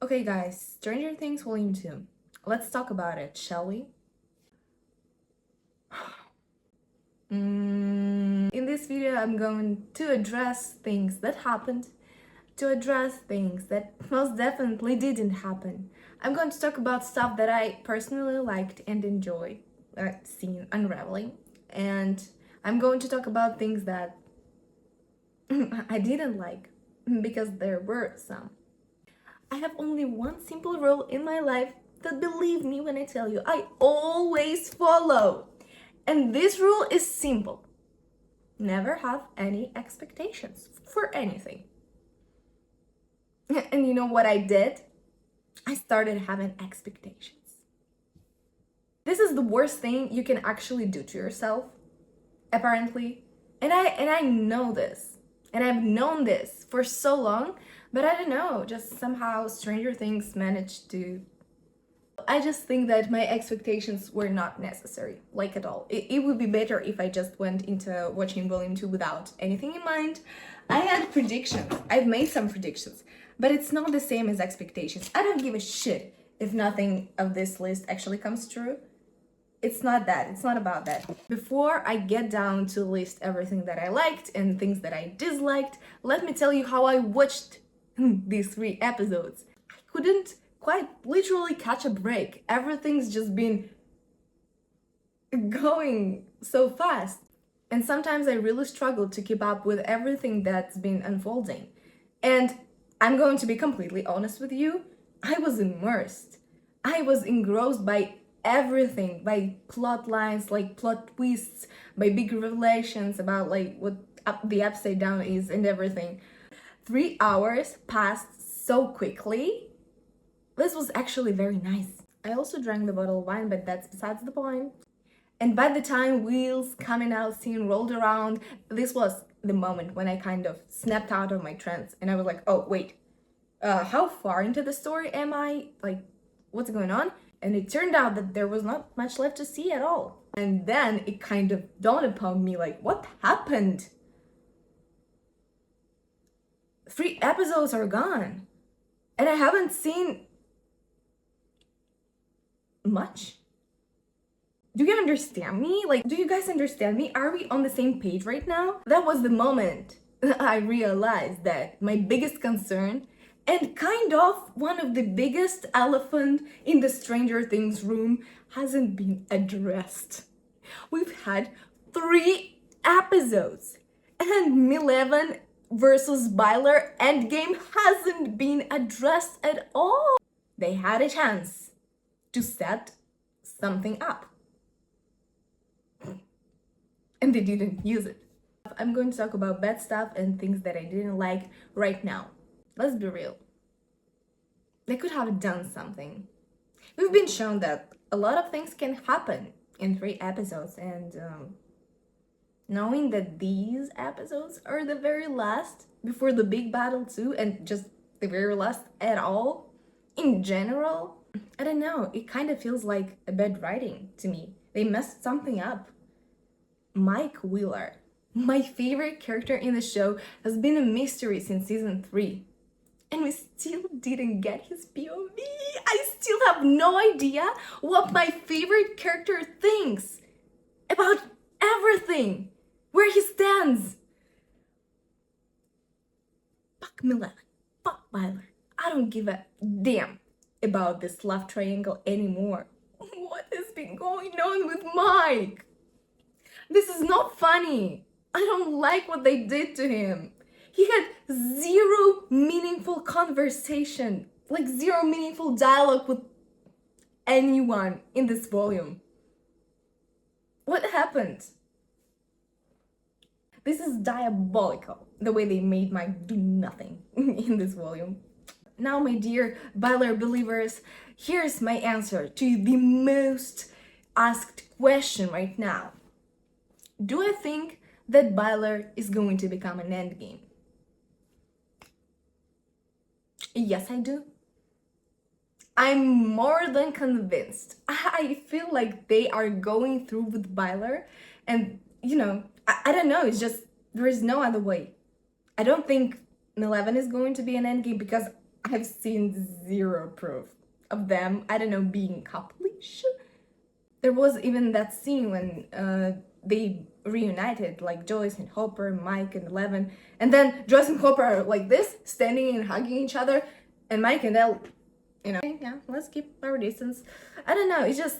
Okay guys, Stranger Things Volume 2. Let's talk about it, shall we? In this video, I'm going to address things that happened, to address things that most definitely didn't happen. I'm going to talk about stuff that I personally liked and enjoyed, seeing unraveling, and I'm going to talk about things that I didn't like, because there were some. I have only one simple rule in my life that, believe me when I tell you, I always follow. And this rule is simple. Never have any expectations for anything. And you know what I did? I started having expectations. This is the worst thing you can actually do to yourself, apparently. And I know this. And I've known this for so long, but I don't know, just somehow Stranger Things managed to... I just think that my expectations were not necessary, like at all. It would be better if I just went into watching Volume 2 without anything in mind. I had predictions, I've made some predictions, but it's not the same as expectations. I don't give a shit if nothing of this list actually comes true. It's not that, it's not about that. Before I get down to list everything that I liked and things that I disliked, let me tell you how I watched these 3 episodes. I couldn't quite literally catch a break. Everything's just been going so fast. And sometimes I really struggle to keep up with everything that's been unfolding. And I'm going to be completely honest with you, I was immersed. I was engrossed by everything, by plot lines, like plot twists, by big revelations about like what the upside down is and everything. 3 hours passed so quickly. This was actually very nice. I also drank the bottle of wine, but that's besides the point. And by the time Wheels coming out scene rolled around, this was the moment when I kind of snapped out of my trance and I was like, oh wait, how far into the story am I? Like, what's going on? And it turned out that there was not much left to see at all. And then it kind of dawned upon me, like, what happened? 3 episodes are gone. And I haven't seen much. Do you understand me? Like, do you guys understand me? Are we on the same page right now? That was the moment I realized that my biggest concern, and kind of one of the biggest elephant in the Stranger Things room, hasn't been addressed. We've had 3 episodes, and Milevin versus Byler endgame hasn't been addressed at all. They had a chance to set something up, and they didn't use it. I'm going to talk about bad stuff and things that I didn't like right now. Let's be real. They could have done something. We've been shown that a lot of things can happen in 3 episodes, and knowing that these episodes are the very last before the big battle too, and just the very last at all, in general, I don't know, it kind of feels like a bad writing to me. They messed something up. Mike Wheeler, my favorite character in the show, has been a mystery since season 3. And we still didn't get his POV. I still have no idea what my favorite character thinks about everything, where he stands. Fuck Milena, fuck Byler. I don't give a damn about this love triangle anymore. What has been going on with Mike? This is not funny. I don't like what they did to him. He had 0 meaningful conversation, like 0 meaningful dialogue with anyone in this volume. What happened? This is diabolical, the way they made Mike do nothing in this volume. Now, my dear Byler believers, here's my answer to the most asked question right now. Do I think that Byler is going to become an endgame? Yes, I do. I'm more than convinced. I feel like they are going through with Byler, and you know, I don't know, it's just, there is no other way. I don't think Milevin is going to be an endgame because I've seen zero proof of them, I don't know, being couplish. There was even that scene when they reunited, like Joyce and Hopper, Mike and Eleven, and then Joyce and Hopper are like this, standing and hugging each other, and Mike and Elle, you know, yeah, let's keep our distance. I don't know, it's just.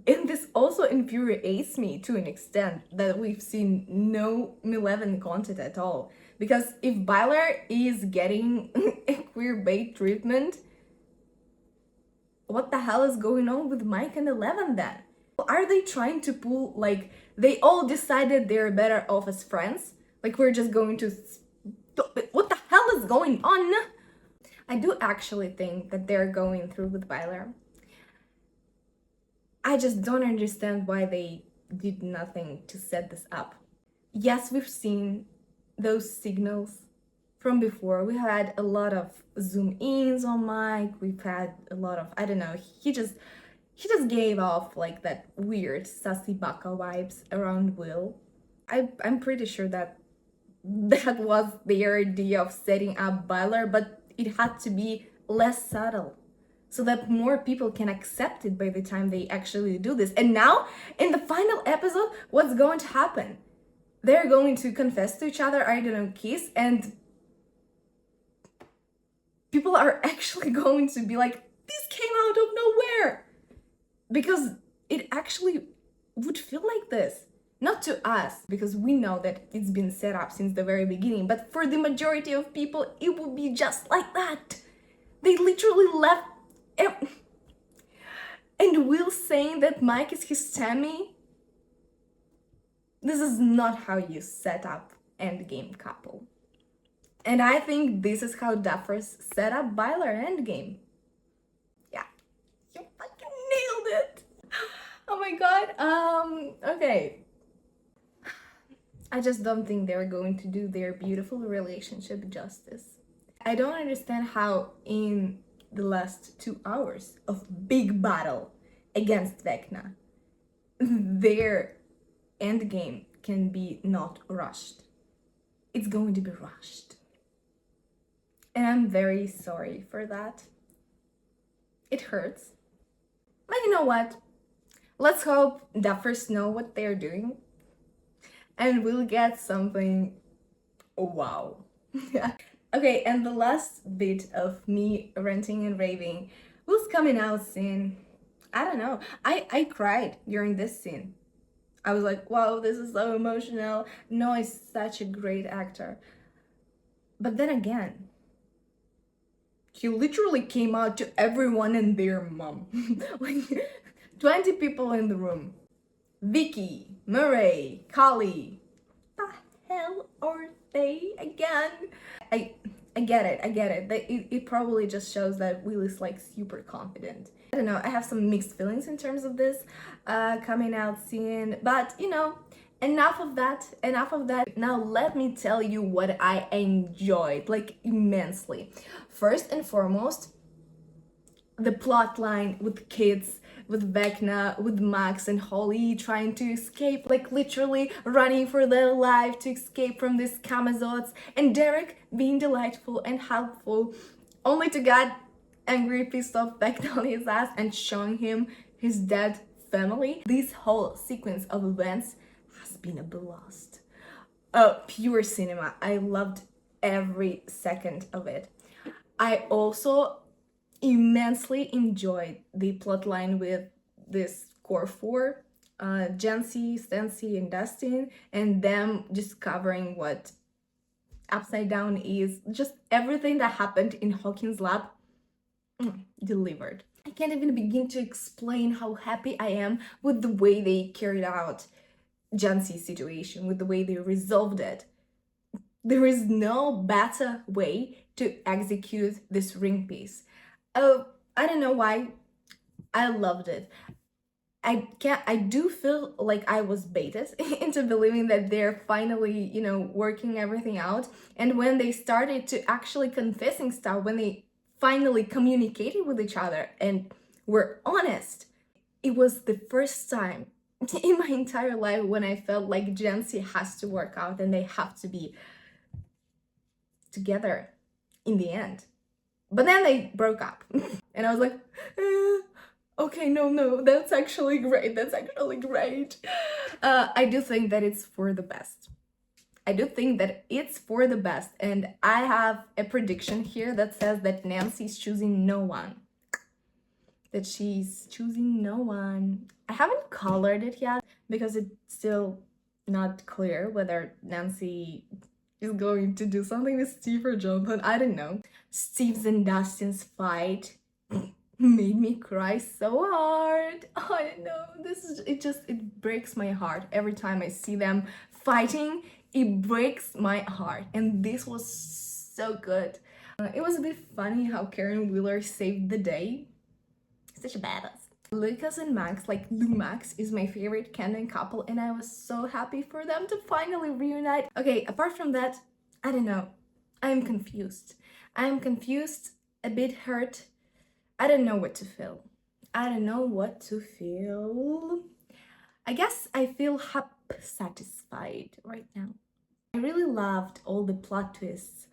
And this also infuriates me to an extent that we've seen no Eleven content at all. Because if Byler is getting a queer bait treatment, what the hell is going on with Mike and Eleven then? Are they trying to pull, like, they all decided they're better off as friends? Like, we're just going to stop it. What the hell is going on? I do actually think that they're going through with Byler. I just don't understand why they did nothing to set this up. Yes, we've seen those signals from before. We had a lot of zoom ins on Mike. We've had a lot of, I don't know, he just gave off like that weird sassy baka vibes around Will. I'm pretty sure that was their idea of setting up Byler, but it had to be less subtle so that more people can accept it by the time they actually do this. And now, in the final episode, what's going to happen? They're going to confess to each other, I don't know, kiss, and people are actually going to be like, this came out of nowhere! Because it actually would feel like this. Not to us, because we know that it's been set up since the very beginning, but for the majority of people, it would be just like that. They literally left. And Will saying that Mike is his Tammy. This is not how you set up Endgame couple. And I think this is how Duffers set up Byler Endgame. Yeah, you fucking nailed it. Oh my god. Okay. I just don't think they're going to do their beautiful relationship justice. I don't understand how in the last 2 hours of big battle against Vecna, their endgame can be not rushed. It's going to be rushed. And I'm very sorry for that. It hurts. But you know what? Let's hope Duffers know what they're doing. And we'll get something wow. Okay, and the last bit of me ranting and raving was coming out soon. I don't know. I cried during this scene. I was like, wow, this is so emotional. Noah is such a great actor. But then again, he literally came out to everyone and their mom. Like 20 people in the room. Vicky, Murray, Kali. The hell are they again? I get it. It probably just shows that Will is like super confident. I don't know, I have some mixed feelings in terms of this coming out soon, but you know, enough of that. Now let me tell you what I enjoyed, like immensely. First and foremost, the plot line with kids, with Vecna, with Max and Holly trying to escape, like literally running for their life to escape from these Camazots, and Derek being delightful and helpful, only to get angry, pissed off Vecna on his ass and showing him his dead family. This whole sequence of events has been a blast. Pure cinema. I loved every second of it. I also immensely enjoyed the plotline with this core four, Jancy, Stancy, and Dustin, and them discovering what Upside Down is. Just everything that happened in Hawkins' lab delivered. I can't even begin to explain how happy I am with the way they carried out Jancy's situation, with the way they resolved it. There is no better way to execute this ring piece. Oh, I don't know why. I loved it. I do feel like I was baited into believing that they're finally, you know, working everything out. And when they started to actually confessing stuff, when they finally communicated with each other and were honest, it was the first time in my entire life when I felt like Jancy has to work out and they have to be together in the end. But then they broke up. And I was like, okay, no, that's actually great. That's actually great. I do think that it's for the best. I do think that it's for the best. And I have a prediction here that says that Nancy's choosing no one. That she's choosing no one. I haven't colored it yet because it's still not clear whether Nancy is going to do something with Steve or Jonathan. I don't know. Steve's and Dustin's fight made me cry so hard. I don't know. It breaks my heart every time I see them fighting. It breaks my heart, and this was so good. It was a bit funny how Karen Wheeler saved the day. Such a badass. Lucas and Max, like Lumax, is my favorite canon couple, and I was so happy for them to finally reunite. Okay, apart from that, I don't know. I'm confused. I'm confused, a bit hurt. I don't know what to feel. I don't know what to feel. I guess I feel satisfied right now. I really loved all the plot twists,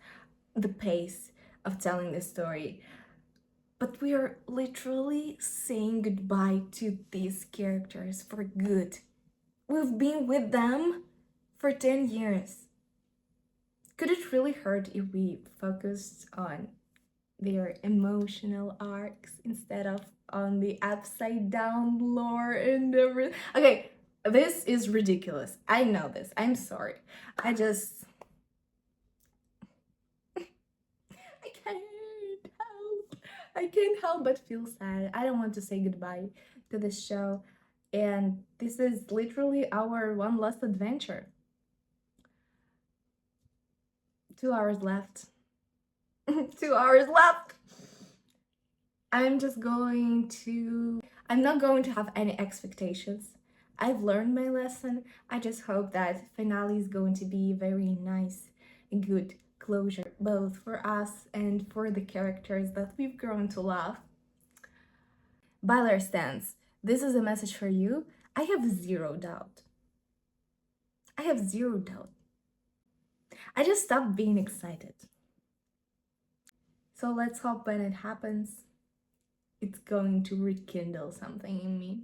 the pace of telling the story. But we are literally saying goodbye to these characters for good. We've been with them for 10 years. Could it really hurt if we focused on their emotional arcs instead of on the upside down lore and everything? Okay, this is ridiculous. I know this. I'm sorry. I can't help. I can't help but feel sad. I don't want to say goodbye to this show. And this is literally our one last adventure. 2 hours left. 2 hours left. I'm not going to have any expectations. I've learned my lesson. I just hope that finale is going to be very nice and good closure, both for us and for the characters that we've grown to love. Byler Stans, this is a message for you. I have zero doubt. I have zero doubt. I just stopped being excited. So let's hope when it happens, it's going to rekindle something in me.